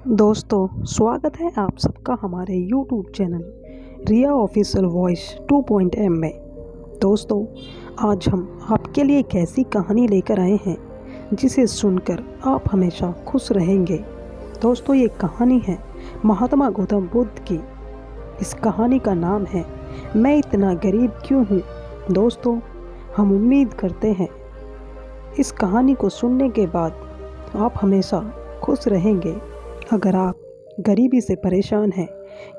दोस्तों, स्वागत है आप सबका हमारे YouTube चैनल रिया ऑफिशियल वॉइस 2.m में। दोस्तों, आज हम आपके लिए एक ऐसी कहानी लेकर आए हैं जिसे सुनकर आप हमेशा खुश रहेंगे। दोस्तों, ये कहानी है महात्मा गौतम बुद्ध की। इस कहानी का नाम है मैं इतना गरीब क्यों हूँ। दोस्तों, हम उम्मीद करते हैं इस कहानी को सुनने के बाद आप हमेशा खुश रहेंगे। अगर आप गरीबी से परेशान हैं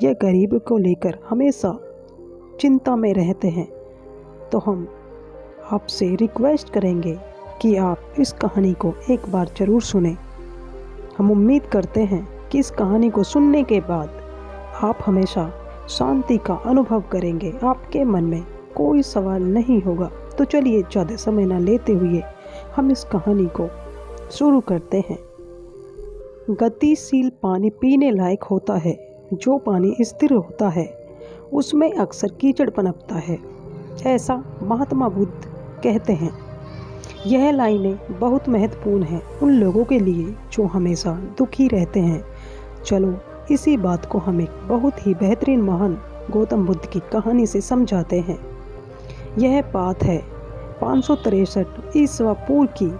या गरीबी को लेकर हमेशा चिंता में रहते हैं तो हम आपसे रिक्वेस्ट करेंगे कि आप इस कहानी को एक बार ज़रूर सुनें। हम उम्मीद करते हैं कि इस कहानी को सुनने के बाद आप हमेशा शांति का अनुभव करेंगे, आपके मन में कोई सवाल नहीं होगा। तो चलिए ज़्यादा समय न लेते हुए हम इस कहानी को शुरू करते हैं। गतिशील पानी पीने लायक होता है। जो पानी स्थिर होता है उसमें अक्सर कीचड़ पनपता है, ऐसा महात्मा बुद्ध कहते हैं। यह लाइनें बहुत महत्वपूर्ण हैं उन लोगों के लिए जो हमेशा दुखी रहते हैं। चलो इसी बात को हम एक बहुत ही बेहतरीन महान गौतम बुद्ध की कहानी से समझाते हैं। यह बात है 563 ईस्वी पूर्व की,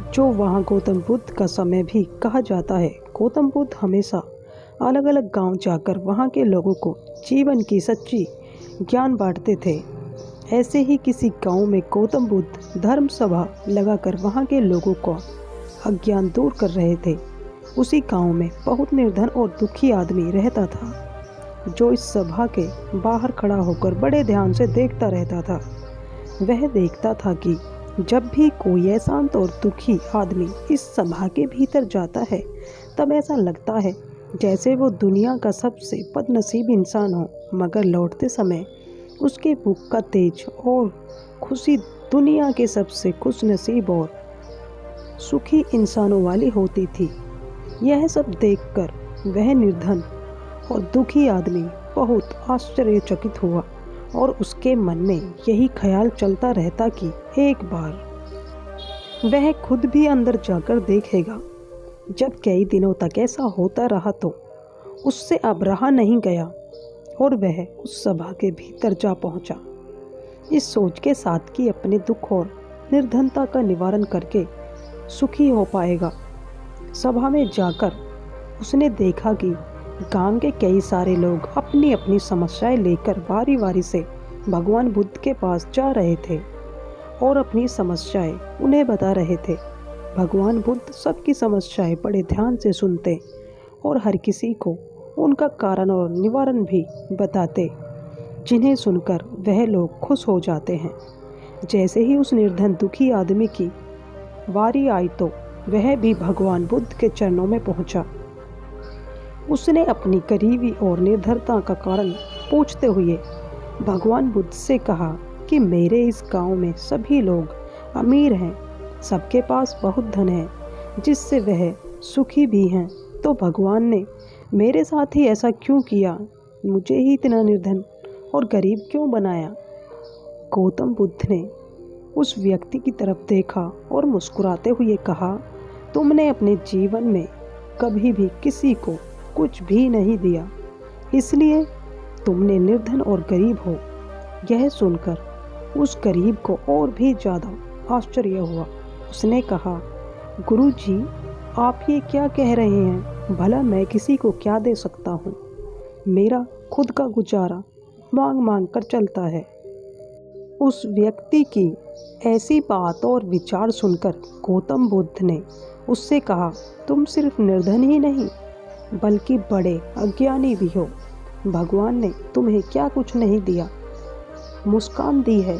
जो वहाँ गौतम बुद्ध का समय भी कहा जाता है। गौतम बुद्ध हमेशा अलग अलग गांव जाकर वहाँ के लोगों को जीवन की सच्ची ज्ञान बांटते थे। ऐसे ही किसी गांव में गौतम बुद्ध धर्म सभा लगाकर वहाँ के लोगों का अज्ञान दूर कर रहे थे। उसी गांव में बहुत निर्धन और दुखी आदमी रहता था, जो इस सभा के बाहर खड़ा होकर बड़े ध्यान से देखता रहता था। वह देखता था कि जब भी कोई अशांत और दुखी आदमी इस सभा के भीतर जाता है तब ऐसा लगता है जैसे वो दुनिया का सबसे बदनसीब इंसान हो, मगर लौटते समय उसके मुख का तेज और खुशी दुनिया के सबसे खुशनसीब और सुखी इंसानों वाली होती थी। यह सब देखकर वह निर्धन और दुखी आदमी बहुत आश्चर्यचकित हुआ और उसके मन में यही ख्याल चलता रहता कि एक बार वह खुद भी अंदर जाकर देखेगा। जब कई दिनों तक ऐसा होता रहा तो उससे अब रहा नहीं गया और वह उस सभा के भीतर जा पहुंचा, इस सोच के साथ कि अपने दुख और निर्धनता का निवारण करके सुखी हो पाएगा। सभा में जाकर उसने देखा कि गांव के कई सारे लोग अपनी अपनी समस्याएं लेकर बारी बारी से भगवान बुद्ध के पास जा रहे थे और अपनी समस्याएं उन्हें बता रहे थे। भगवान बुद्ध सबकी समस्याएं बड़े ध्यान से सुनते और हर किसी को उनका कारण और निवारण भी बताते, जिन्हें सुनकर वह लोग खुश हो जाते हैं। जैसे ही उस निर्धन दुखी आदमी की बारी आई तो वह भी भगवान बुद्ध के चरणों में पहुंचा। उसने अपनी गरीबी और निर्धनता का कारण पूछते हुए भगवान बुद्ध से कहा कि मेरे इस गांव में सभी लोग अमीर हैं, सबके पास बहुत धन है, जिससे वह सुखी भी हैं। तो भगवान ने मेरे साथ ही ऐसा क्यों किया? मुझे ही इतना निर्धन और गरीब क्यों बनाया? गौतम बुद्ध ने उस व्यक्ति की तरफ देखा और मुस्कुराते हुए कहा, तुमने अपने जीवन में कभी भी किसी को कुछ भी नहीं दिया, इसलिए तुमने निर्धन और गरीब हो। यह सुनकर उस गरीब को और भी ज़्यादा आश्चर्य हुआ। उसने कहा, गुरुजी, आप ये क्या कह रहे हैं? भला मैं किसी को क्या दे सकता हूँ? मेरा खुद का गुजारा मांग मांग कर चलता है। उस व्यक्ति की ऐसी बात और विचार सुनकर गौतम बुद्ध ने उससे कहा, तुम सिर्फ निर्धन ही नहीं बल्कि बड़े अज्ञानी भी हो। भगवान ने तुम्हें क्या कुछ नहीं दिया? मुस्कान दी है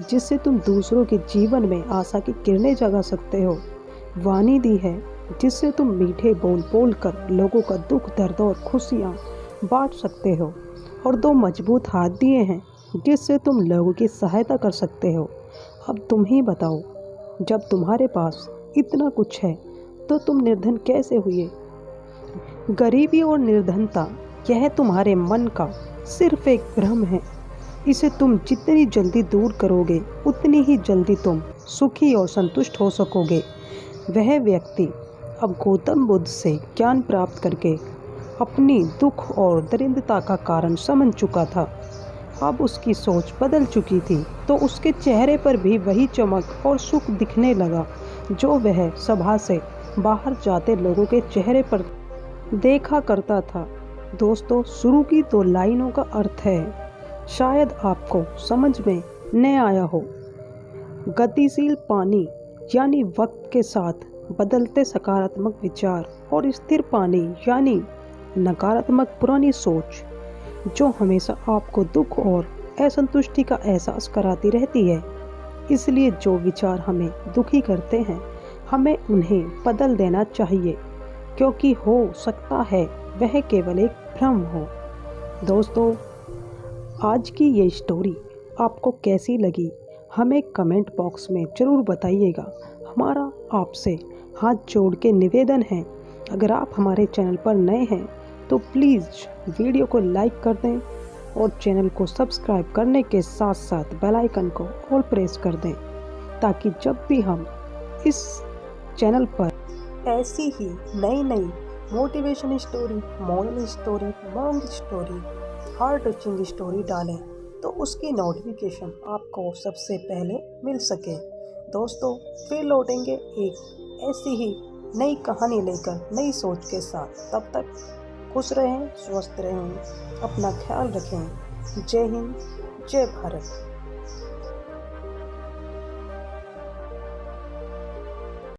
जिससे तुम दूसरों के जीवन में आशा की किरणें जगा सकते हो। वाणी दी है जिससे तुम मीठे बोल बोल कर लोगों का दुख दर्द और खुशियाँ बांट सकते हो। और दो मजबूत हाथ दिए हैं जिससे तुम लोगों की सहायता कर सकते हो। अब तुम ही बताओ, जब तुम्हारे पास इतना कुछ है तो तुम निर्धन कैसे हुए? गरीबी और निर्धनता यह तुम्हारे मन का सिर्फ एक भ्रम है। इसे तुम जितनी जल्दी दूर करोगे उतनी ही जल्दी तुम सुखी और संतुष्ट हो सकोगे। वह व्यक्ति अब गौतम बुद्ध से ज्ञान प्राप्त करके अपनी दुख और दरिद्रता का कारण समझ चुका था। अब उसकी सोच बदल चुकी थी, तो उसके चेहरे पर भी वही चमक और सुख दिखने लगा जो वह सभा से बाहर जाते लोगों के चेहरे पर देखा करता था। दोस्तों, शुरू की 2 लाइनों का अर्थ है, शायद आपको समझ में न आया हो। गतिशील पानी यानी वक्त के साथ बदलते सकारात्मक विचार, और स्थिर पानी यानी नकारात्मक पुरानी सोच जो हमेशा आपको दुख और असंतुष्टि का एहसास कराती रहती है। इसलिए जो विचार हमें दुखी करते हैं, हमें उन्हें बदल देना चाहिए, क्योंकि हो सकता है वह केवल एक भ्रम हो। दोस्तों, आज की ये स्टोरी आपको कैसी लगी, हमें कमेंट बॉक्स में ज़रूर बताइएगा। हमारा आपसे हाथ जोड़ के निवेदन है, अगर आप हमारे चैनल पर नए हैं तो प्लीज़ वीडियो को लाइक कर दें और चैनल को सब्सक्राइब करने के साथ साथ बेल आइकन को ऑल प्रेस कर दें, ताकि जब भी हम इस चैनल पर ऐसी ही नई नई motivation story, moral story, long story, heart touching story डालें तो उसकी नोटिफिकेशन आपको सबसे पहले मिल सके। दोस्तों, फिर लौटेंगे एक ऐसी ही नई कहानी लेकर, नई सोच के साथ। तब तक खुश रहें, स्वस्थ रहें, अपना ख्याल रखें। जय हिंद, जय भारत।